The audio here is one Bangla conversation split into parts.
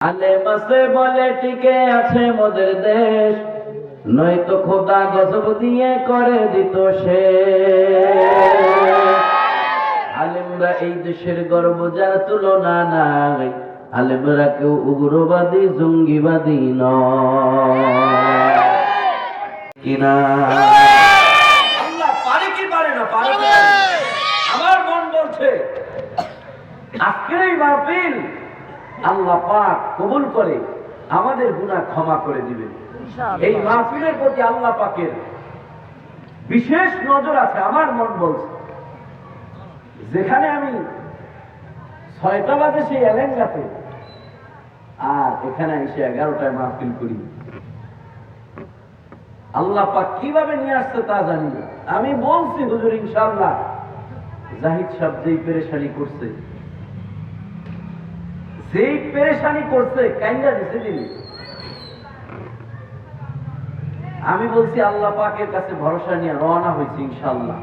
আলেমাসে বলে টিকে আছে মোদের দেশ, নয়তো খোদা গজব দিয়ে করে দিত সে। আলেমরা এই দেশের গর্ব, যার তুলনা নাই। আলেমরা কেউ উগ্রবাদী জঙ্গিবাদী নয় কিনা। আল্লাহ পারে কি পারে না, পারে কি? আমার মন বলছে আজকের এই মাহফিল আল্লাহ পাক কবুল করে আমাদের গুনাহ ক্ষমা করে দিবেন। এই মাহফিলের প্রতি আল্লাহ পাকের বিশেষ নজর আছে। আমার মন বলছে যেখানে আমি 6টা বাজে সেই এলেঙ্গাতে, আর এখানে এসে 11টায় মাহফিল করি, আল্লাহ পাক কিভাবে নিয়ে আসছে তা জানি না। আমি বলছি হুজুর ইনশাআল্লাহ জাহিদ সাহেব যেই পেরেশানি করছে, যেই পেরেশানি করছে কাইন্দা দিছে দিলি। আমি বলছি আল্লাহ পাকের কাছে ভরসা নিয়ে রওনা হয়েছি ইনশাআল্লাহ।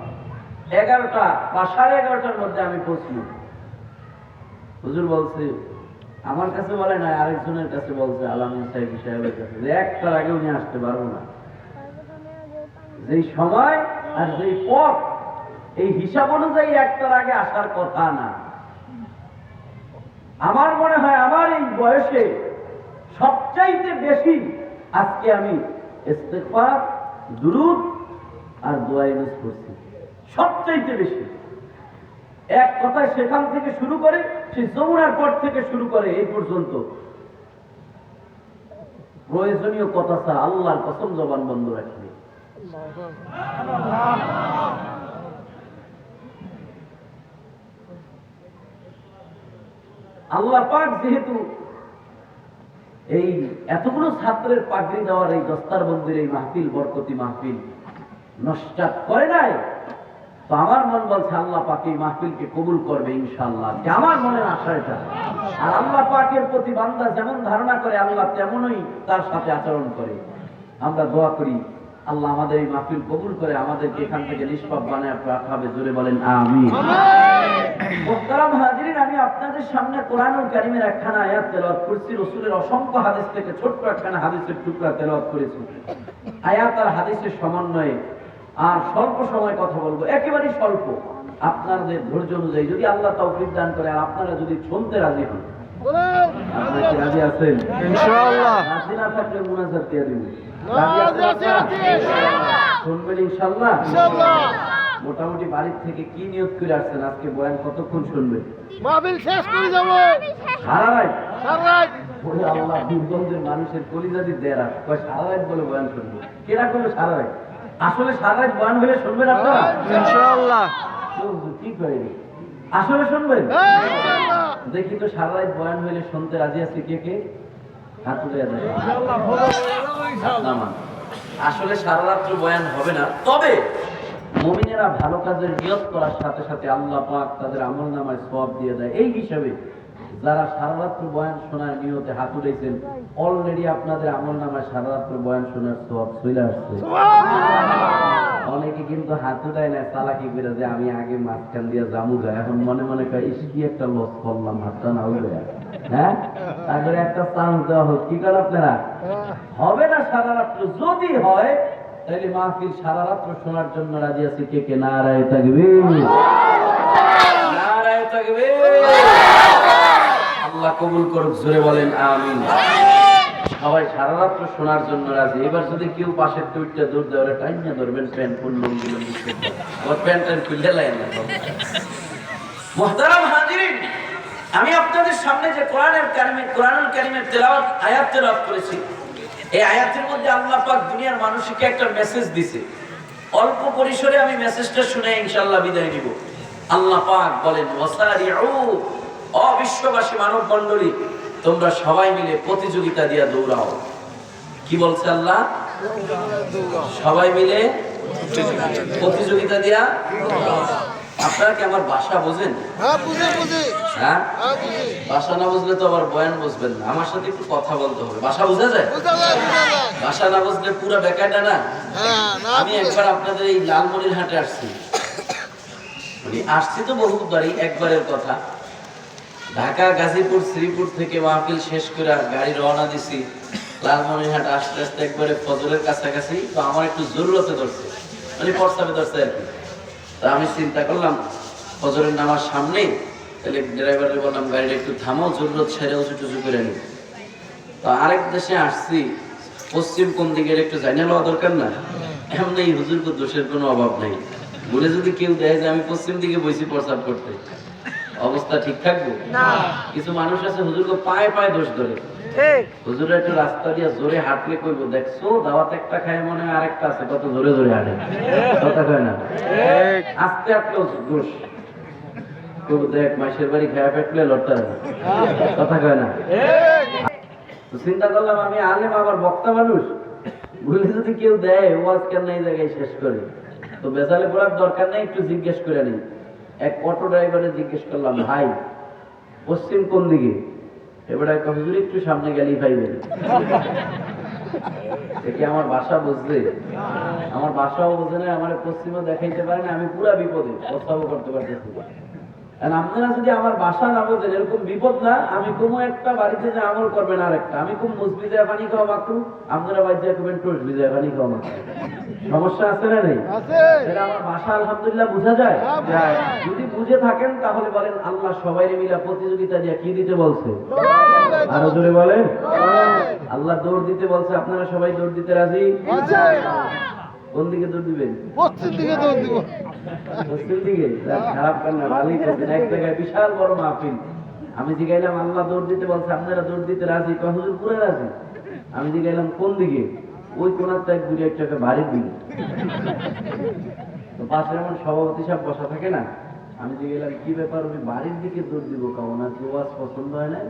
11টা বা 11:30টার মধ্যে আমি পৌঁছলাম। হুজুর বলছে, আমার কাছে বলে না, আরেকজনের কাছে বলছে, আলামিন সাহেবের কাছে, যে একটার আগে উনি আসতে পারবো না। যেই সময় আর যেই পথ, এই হিসাব অনুযায়ী একটার আগে আসার কথা না। আমার মনে হয় আমার এই বয়সে সবচাইতে বেশি আজকে আমি ইস্তেগফার, দুরূদ আর দোয়া ইউনুস করছি, সবচাইতে বেশি। এক কথায় সেখান থেকে শুরু করে, সেই যমুনার পর থেকে শুরু করে এই পর্যন্ত প্রয়োজনীয় কথা ছাড়া আল্লাহর কসম জবান বন্ধ রাখিনি। আল্লাহ পাক যেহেতু এই এতগুলো ছাত্রের পাগড়ি দেওয়ার এই দস্তারবন্দির এই মাহফিল, বরকতি মাহফিল নষ্ট করে নাই, তো আমার মন বলছে আল্লাহ পাক এই মাহফিলকে কবুল করবে ইনশাআল্লাহ। আমার মনের আশা এটা। আর আল্লাহ পাকের প্রতি বান্দা যেমন ধারণা করে আল্লাহ তেমনই তার সাথে আচরণ করে। আমরা দোয়া করি আল্লাহ আমাদের এই মাহফিল কবুল করে আমাদেরকে এখান থেকে নিষ্পাপ বানায় পাঠাবে। জোরে বলেন আমিন। মুহতারাম হাজিরিন, আমি আপনাদের সামনে কোরআনুল কারীমের একখানা আয়াত তেলাওয়াত করছি। রাসূলের অসংখ্য হাদিস থেকে ছোট্ট একখানা হাদিসের টুকরা তেলাওয়াত করেছি। আয়াত আর হাদিসের সমন্বয়ে আর স্বল্প সময় কথা বলবো, একেবারেই স্বল্প। আপনাদের ধৈর্য অনুযায়ী যদি আল্লাহ তৌফিক দান করে আর আপনারা যদি শুনতে রাজি হন, আপনারা কি রাজি আছেন? ইনশাআল্লাহ। রাজি না থাকলে মুনাজাত দিয়ে দিব। রাজি আছেন? শুনবেন ইনশাআল্লাহ। মোটামুটি বাড়ির থেকে কি নিয়ত করে আসছেন? আজকে বয়ান কতক্ষণ শুনবেন? মাহফিল শেষ করে যাব। সারা রাত? সারা রাত। বলে আল্লাহ, দুর্গন্ধের মানুষের কলিজা দিয়ে দেয় রাত, কয় সারা রাত বলে বয়ান শুনবো। কেনা করলো সারা রাত? আসলে সারা রাত বয়ান হলে শুনবেন আপনারা? ইনশাআল্লাহ। কি করেনি আসলে শুনবেন? দেখি তো সারা রাত বয়ান হইলে শুনতে রাজি আছে কে কে? হাত তুলে দেয়। আসলে সারা রাত্র বয়ান হবে না, তবে মুমিনেরা ভালো কাজের নিয়ত করার সাথে সাথে আল্লাহ পাক তাদের আমলনামায় সওয়াব দিয়ে দেয়। এই হিসাবে যারা সারা রাত্র বয়ান শোনার নিয়তে হাত উঠাইছেন, অলরেডি আপনাদের আমলনামায় সারা রাত্র বয়ান শোনার সওয়াব চলে আসছে। অনেকে কিন্তু হাত উঠায় না, চালাকি করে যে আমি আগে মাঝখান দিয়ে জামু যায়, এখন মনে মনে কয় ইস কি একটা লস করলাম, হাতটা না উঠে। হ্যাঁ, তারপরে একটা চান্স দেওয়া হোক। কি করেন আপনারা? হবে না সারা রাত্র। যদি হয় তাহলে মাহফিল সারা রাত্র শোনার জন্য রাজি আছে কে কে? নারায়ে তাকবীর, নারায়ে তাকবীর। আল্লাহ কবুল করুক। জোরে বলেন আমিন। সবাই সারা রাত্র শোনার জন্য রাজি। এবার যদি কেউ পাশের টুইটটা দৌড় দেওয়ার টাইম না ধরবেন, প্যান্ট ফুলগুলো মিশে ওর প্যান্টের খুলে লাইন না। মুহতারাম হাজিরিন, আমি আপনাদের সামনে যে কোরআনুল কারীমের তেলাওয়াত, আয়াত তেলাওয়াত করেছি, এই আয়াতের মধ্যে আল্লাহ পাক দুনিয়ার মানুষকে একটা মেসেজ দিছে। অল্প পরিসরে আমি মেসেজটা শুনে ইনশাআল্লাহ বিদায় নিব। আল্লাহ পাক বলেন, ওয়াসারিউ, ও বিশ্ববাসী মানব মণ্ডলী, তোমরা সবাই মিলে প্রতিযোগিতা দিয়া দৌড়াও। কি বলছে আল্লাহ? সবাই মিলে প্রতিযোগিতা দিয়া। আপনারা কি আমার ভাষা বোঝেন? হ্যাঁ, ভাষা না বুঝলে তো আবার বয়ান বুঝবেন না। আমার সাথে একটু কথা বলতে হবে। ভাষা বোঝা যায়? ভাষা না বুঝলে পুরো বেকায়দা না। আমি একবার আপনাদের এই লালমনিরহাটে আসছি তো বহুবারই, একবারের কথা। ঢাকা, গাজীপুর, শ্রীপুর থেকে মাহফিল শেষ করে গাড়ি রওনা দিছি লালমনিরহাট। আস্তে আস্তে একবারে ফজরের কাছাকাছি। তো আমার একটু জরুরতে ধরছে, মানে প্রস্তাবে ধরছে আর কি। তা আমি চিন্তা করলাম ফজরের নামাজ সামনেই, তাহলে ড্রাইভারকে বললাম গাড়িটা একটু থামাও, জরুরত ছেড়ে উঁচু টুচু করে নি। তো আরেক দেশে আসছি, পশ্চিম কোন দিকে একটু জানিয়ে নেওয়া দরকার না? এমনি হুজুর তো দোষের কোনো অভাব নেই। বলে যদি কেউ দেয় যে আমি পশ্চিম দিকে বসি প্রস্তাব করতে, অবস্থা ঠিক থাকবো? কিছু মানুষ আছে হুজুরকে পায়ে পায়ে দোষ ধরে। হুজুর একটু রাস্তা দিয়ে জোরে হাঁটলে কইবো, দেখছো দাওয়াত একটা খায় মনে হয় আরেকটা আছে, কত জোরে জোরে হাঁটে, কথা কয় না? আস্তে হাঁটলেও দোষ, কইবো দেখ মাসের বাড়ি খায়া পেটলে লড়তে হবে, কথা কয় না? তো চিন্তা করলাম আমি আলেম আবার বক্তা মানুষ, বলে যদি কেউ দেয় ওয়াজ কেন এই জায়গায় শেষ করে, তো বেজালে পড়ার দরকার নেই, একটু জিজ্ঞেস করে নি। এক অটো ড্রাইভারে জিজ্ঞেস করলাম, ভাই পশ্চিম কোন দিকে? এবার হুজুর একটু সামনে গেলেই পাইবেন। দেখি আমার বাসা বুঝবে, আমার বাসাও বোঝে না, আমার পশ্চিমও দেখাইতে পারে না, আমি পুরা বিপদে, প্রস্তাবও করতে পারতেছি। আপনারা যদি আমার বাসা না বোঝেন, এরকম বিপদ না, আমি কোনো একটা বাড়িতে যে আমল করবেন আর একটা, আমি খুব মুসবিজা পানি খাওয়া মাত্র, আপনারা বাড়িতে করবেন টোস্ট ভিজা পানি খাওয়া মাত্র। সমস্যা আছে না নেই? এটা আমার বাসা আলহামদুলিল্লাহ বোঝা যায়। যদি বুঝে থাকেন তাহলে বলেন আল্লাহ সবাই মিলা প্রতিযোগিতা দিয়ে কি দিতে বলছে? আরো জোরে বলেন। আল্লাহ দৌড় দিতে বলছে, আপনারা সবাই দৌড় দিতে রাজি? কোন দিকে দৌড় দিবেন? পশ্চিম দিকে দৌড় দিব। পশ্চিম দিকে? খারাপ কেন, ভালোই করছেন। এক জায়গায় বিশাল বড় মাহফিল, আমি জিগাইলাম আল্লাহ দৌড় দিতে বলছে, আপনারা দৌড় দিতে রাজি? হুজুর পুরো রাজি। আমি জিগাইলাম কোন দিকে? ওই কোনার এক দূরে একটা বাড়ির দিকে। তো পাশে আমার সভাপতি সাহেব বসা থাকে না, আমি জিগাইলাম কি ব্যাপার, ওই বাড়ির দিকে দৌড় দিব কারণ আর ওয়াজ পছন্দ হয় না?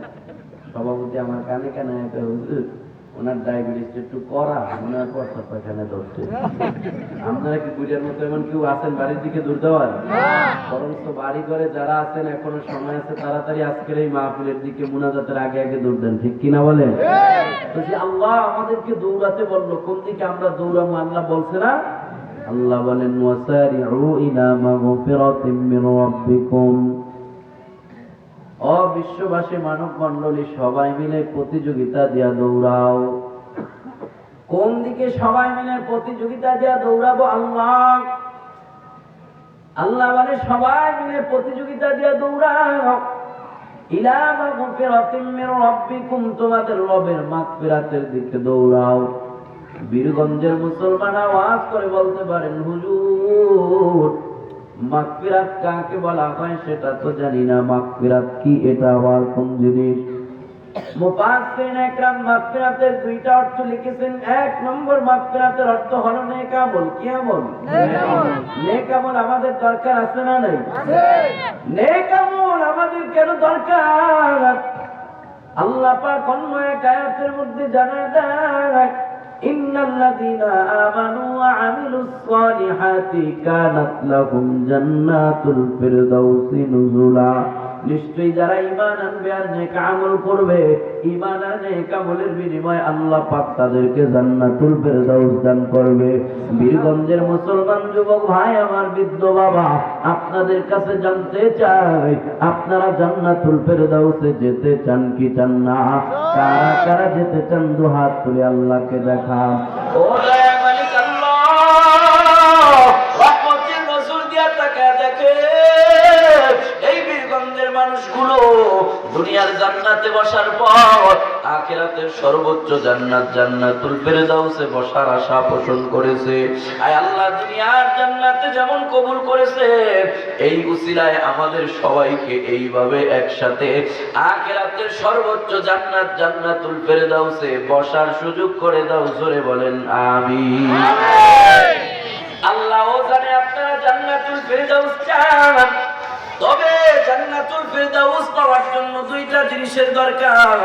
সভাপতি আমার কানে কানে একটা, হুজুর ওনার ডায়াবেটিস একটু করা, ওনার প্রস্তাব পায়খানা ধরছে। আপনারা কি গুড়িয়ার মতো এমন কেউ আছেন বাড়ির দিকে দূর দেওয়ার? বরঞ্চ বাড়ি ঘরে যারা আছেন এখনো সময় আছে, তাড়াতাড়ি আজকের এই মাহফিলের দিকে মুনাজাতের আগে আগে দৌড় দেন, ঠিক কিনা বলেন? তো যে আল্লাহ আমাদেরকে দৌড়াতে বললো, কোন দিকে আমরা দৌড়াবো? আল্লাহ বলছে না? আল্লাহ বলেন ওয়াসারিউ ইলা মাগফিরাতিম মির রাব্বিকুম। ও বিশ্ববাসী, মানব মণ্ডলী সবাই মিলে প্রতিযোগিতা দিয়া দৌড়াও। কোন দিকে সবাই মিলে প্রতিযোগিতা দিয়া দৌড়াবো? আল্লাহ আল্লাহ বলে সবাই মিলে প্রতিযোগিতা দিয়া দৌড়াও। ইলা মাগফিরাতিম মির রাব্বিকুম, তোমাদের রবের মাগফিরাতের দিকে দৌড়াও। বীরগঞ্জের মুসলমান আওয়াজ করে বলতে পারেন, হুজুর মাগফিরাত কাকে বলা হয় সেটা তো জানি না, মাগফিরাত কি, এটা আবার কোন জিনিস? মুফাসসিরিন একরাম মাগফিরাতের দুইটা অর্থ লিখেছেন। এক নম্বর, মাগফিরাতের অর্থ হলো নেক আমল। কি আমল? নেক আমল আমাদের দরকার আছে না নাই? নেক আমল আমাদের কেন দরকার? আল্লাহ পাক অন্য এক আয়াতের মধ্যে জানায় দেয়, ইন্নাল্লাযীনা আমানু ওয়া আমিলুস সালিহাতি কানাত লাহুম জান্নাতুল ফিরদাউসি নুজুলা। নিশ্চয়ই যারা ঈমান আনবে আর নেক আমল করবে, ঈমান আর নেক আমলের বিনিময়ে আল্লাহ পাক তাদেরকে জান্নাতুল ফিরদাউস দান করবে। বীরগঞ্জের মুসলমান যুবক ভাই আমার, বৃদ্ধ বাবা, আপনাদের কাছে জানতে চাই, আপনারা জান্নাতুল ফিরদাউসে যেতে চান কি চান না? কারা কারা যেতে চান দু হাত তুলে আল্লাহকে দেখান। ও দয়া মালিক আল্লাহ, রহমতের নজর দিয়া তাকায় দেখে এই বীরগঞ্জের মানুষগুলো দুনিয়ার জান্নাতে বসার পর আখিরাতের সর্বোচ্চ জান্নাত জান্নাতুল ফিরদাউসে বসার আশা পোষণ করেছে। আয় আল্লাহ, দুনিয়ার জান্নাতে যেমন কবুল করেছে, এই উসিলায় আমাদের সবাইকে এইভাবে একসাথে আখিরাতের সর্বোচ্চ জান্নাত জান্নাতুল ফিরদাউসে বসার সুযোগ করে দাও। জোরে বলেন আমিন। আল্লাহ জানে আপনারা জান্নাতুল ফিরদাউস চান, তবে জান্নাতুল ফিরদাউস পাওয়ার জন্য দুইটা জিনিসের দরকার।